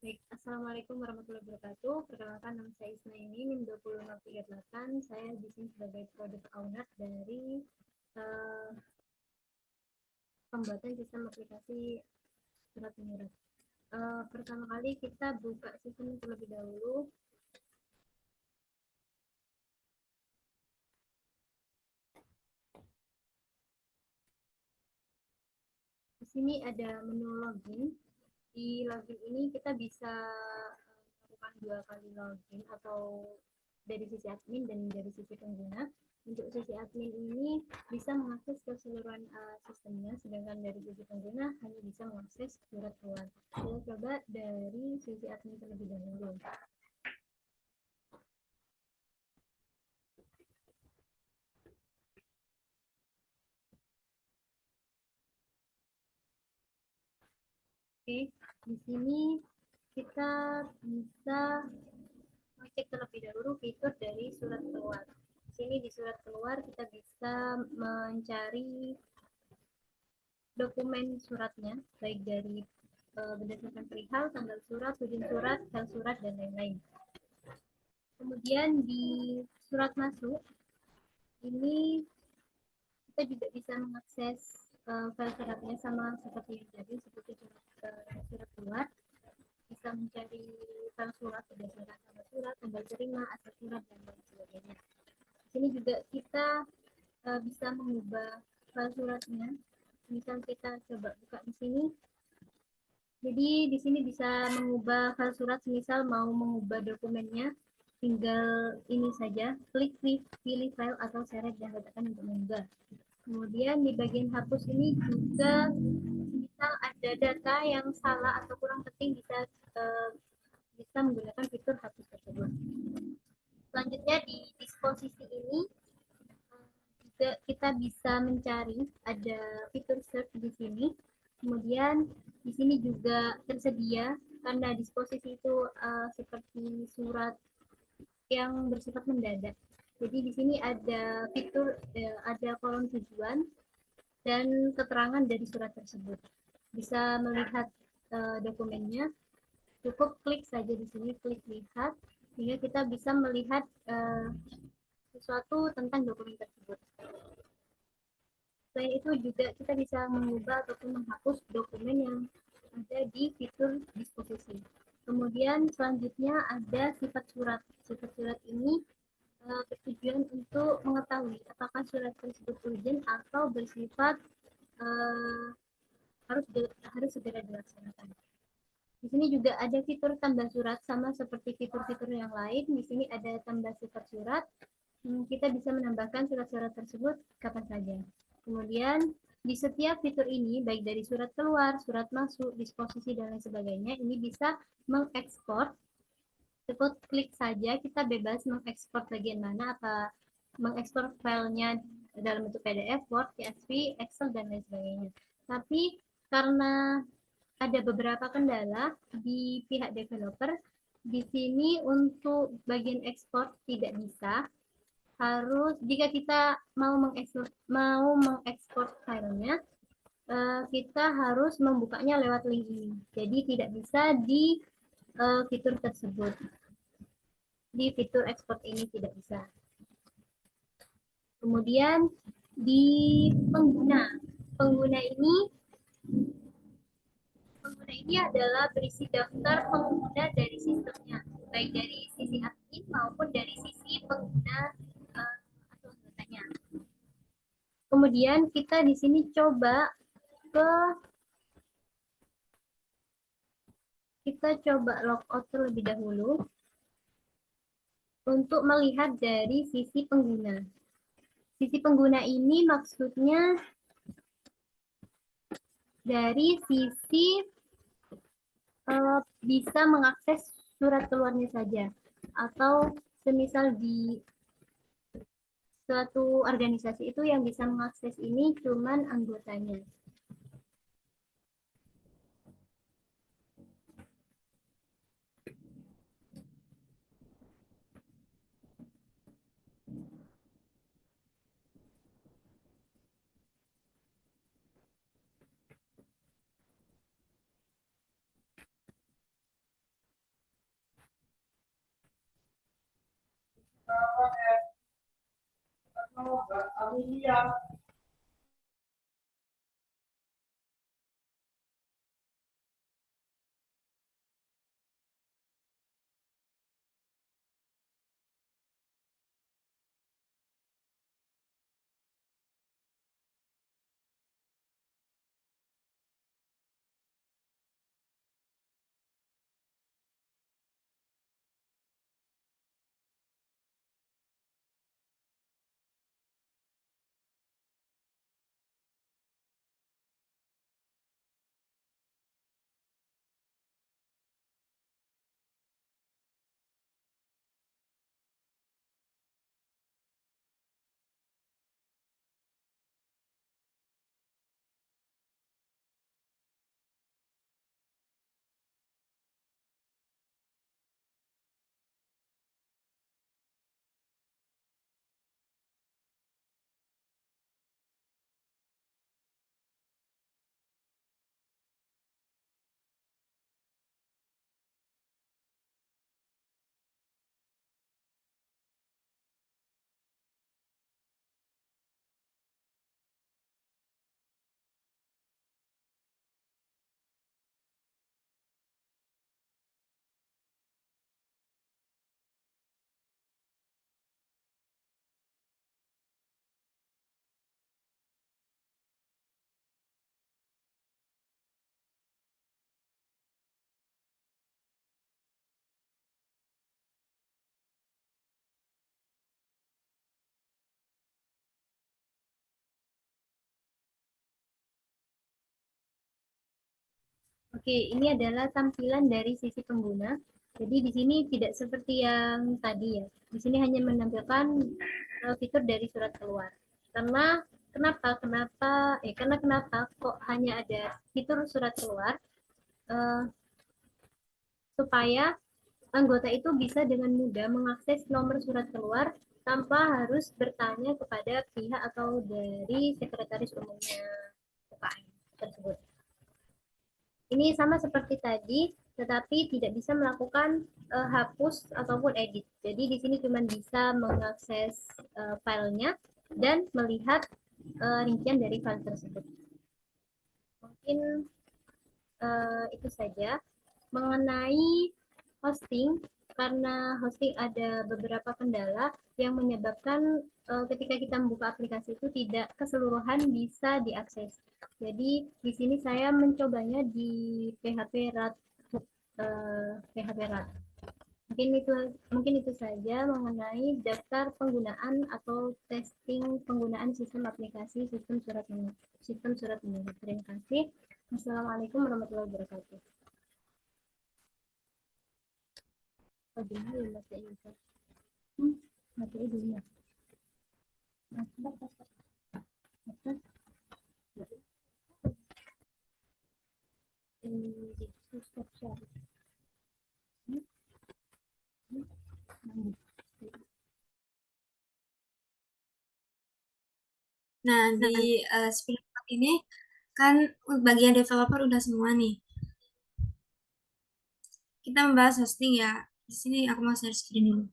Baik, Assalamualaikum warahmatullahi wabarakatuh. Perkenalkan, nama saya Isnaini, NIM 20038. Saya di sini sebagai product owner dari uh, pembuatan sistem aplikasi surat menyurat. Pertama kali kita buka sistem terlebih dahulu. Di sini ada menu login. Di login ini kita bisa melakukan 2 kali login atau dari sisi admin dan dari sisi pengguna. Untuk sisi admin ini bisa mengakses keseluruhan sistemnya, sedangkan dari sisi pengguna hanya bisa mengakses surat keluar. Kita coba dari sisi admin terlebih dahulu. Oke, di sini kita bisa mengecek terlebih dahulu fitur dari surat keluar. Di sini di surat keluar kita bisa mencari dokumen suratnya, baik dari berdasarkan perihal, tanggal surat, ujung surat, hal surat, dan lain-lain. Kemudian di surat masuk, ini kita juga bisa mengakses file suratnya sama seperti yang tadi, seperti surat keluar. Bisa mencari file surat berdasarkan tanggal surat, tanggal terima, asal surat, dan lain sebagainya. Di sini juga kita bisa mengubah file suratnya. Misal kita coba buka di sini. Jadi di sini bisa mengubah file surat, misal mau mengubah dokumennya, tinggal ini saja, klik pilih file atau seret dan letakkan untuk mengubah. Kemudian di bagian hapus ini juga misal ada data yang salah atau kurang penting bisa menggunakan fitur hapus tersebut. Selanjutnya di disposisi ini juga kita bisa mencari, ada fitur search di sini. Kemudian di sini juga tersedia karena disposisi itu seperti surat yang bersifat mendadak. Jadi di sini ada fitur ada kolom tujuan dan keterangan dari surat tersebut. Bisa melihat dokumennya, cukup klik saja di sini, klik lihat, sehingga kita bisa melihat sesuatu tentang dokumen tersebut. Selain itu juga kita bisa mengubah ataupun menghapus dokumen yang ada di fitur disposisi. Kemudian selanjutnya ada sifat surat. Sifat surat ini bertujuan untuk mengetahui apakah surat tersebut urgent atau bersifat uh, harus segera dilaksanakan. Di sini juga ada fitur tambah surat sama seperti fitur-fitur yang lain. Di sini ada tambah sifat surat. Kita bisa menambahkan surat-surat tersebut kapan saja. Kemudian di setiap fitur ini, baik dari surat keluar, surat masuk, disposisi, dan lain sebagainya, ini bisa mengekspor. Cukup klik saja, kita bebas mengekspor bagian mana, apa mengekspor filenya dalam bentuk PDF, Word, CSV, Excel, dan lain sebagainya. Tapi karena ada beberapa kendala di pihak developer, di sini untuk bagian ekspor tidak bisa, harus jika kita mau mengekspor filenya, kita harus membukanya lewat link ini. Jadi tidak bisa di fitur tersebut. Di fitur ekspor ini tidak bisa. Kemudian di pengguna. Pengguna ini adalah berisi daftar pengguna dari sistemnya, baik dari sisi admin maupun dari sisi pengguna atau anggotanya. Kemudian kita di sini ke logout terlebih dahulu untuk melihat dari sisi pengguna. Sisi pengguna ini maksudnya dari sisi bisa mengakses surat keluarnya saja, atau semisal di suatu organisasi itu yang bisa mengakses ini cuman anggotanya. Oke, ini adalah tampilan dari sisi pengguna. Jadi di sini tidak seperti yang tadi ya. Di sini hanya menampilkan fitur dari surat keluar. Karena kenapa kok hanya ada fitur surat keluar? Eh, supaya anggota itu bisa dengan mudah mengakses nomor surat keluar tanpa harus bertanya kepada pihak atau dari sekretaris umumnya UKM tersebut. Ini sama seperti tadi, tetapi tidak bisa melakukan hapus ataupun edit. Jadi di sini cuma bisa mengakses filenya dan melihat rincian dari file tersebut. Mungkin itu saja mengenai hosting. Karena hosting ada beberapa kendala yang menyebabkan ketika kita membuka aplikasi itu tidak keseluruhan bisa diakses. Jadi di sini saya mencobanya di PHP RAT PHP RAT. Mungkin itu saja mengenai daftar penggunaan atau testing penggunaan sistem aplikasi sistem surat menyurat. Terima kasih. Assalamualaikum warahmatullahi wabarakatuh. Bagaimana materi itu? Materi dulu. Nah, di Springboard ini kan bagian developer udah semua nih. Kita membahas hosting ya. Di sini aku mau share screen dulu.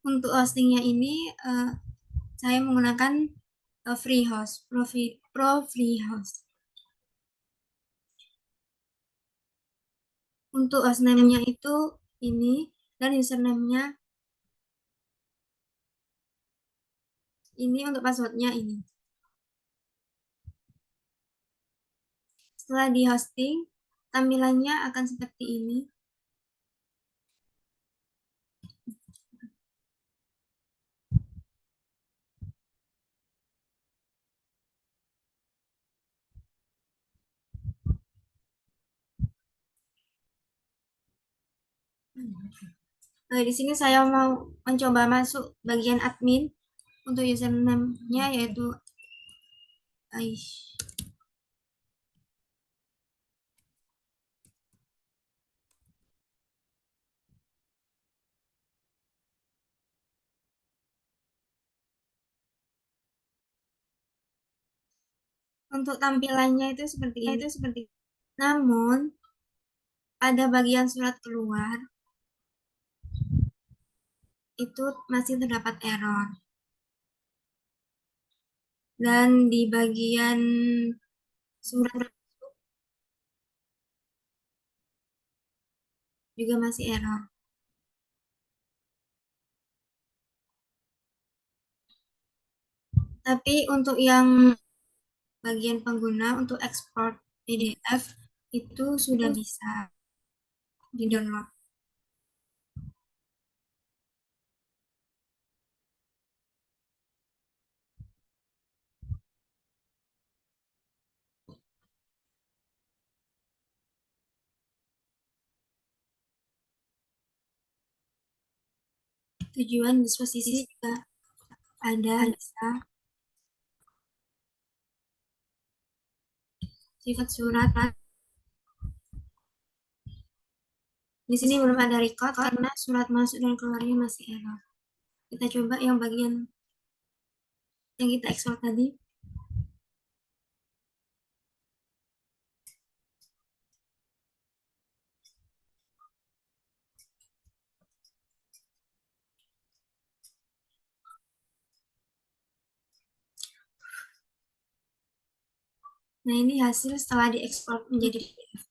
Untuk hostingnya ini saya menggunakan free host, pro free host. Untuk hostname-nya itu ini dan username-nya ini, untuk password-nya ini. Setelah di hosting, tampilannya akan seperti ini. Di sini saya mau mencoba masuk bagian admin. Untuk username-nya yaitu Aish. Untuk tampilannya itu seperti ini. Namun, pada bagian surat keluar, itu masih terdapat error. Dan di bagian surat juga masih error. Tapi untuk yang bagian pengguna untuk ekspor PDF itu sudah bisa di-download. Tujuan disposisi juga ada bisa sifat surat. Di sini belum ada record karena surat masuk dan keluarnya masih error. Kita coba yang bagian yang kita ekspor tadi. Nah, ini hasil setelah diekspor menjadi PDF.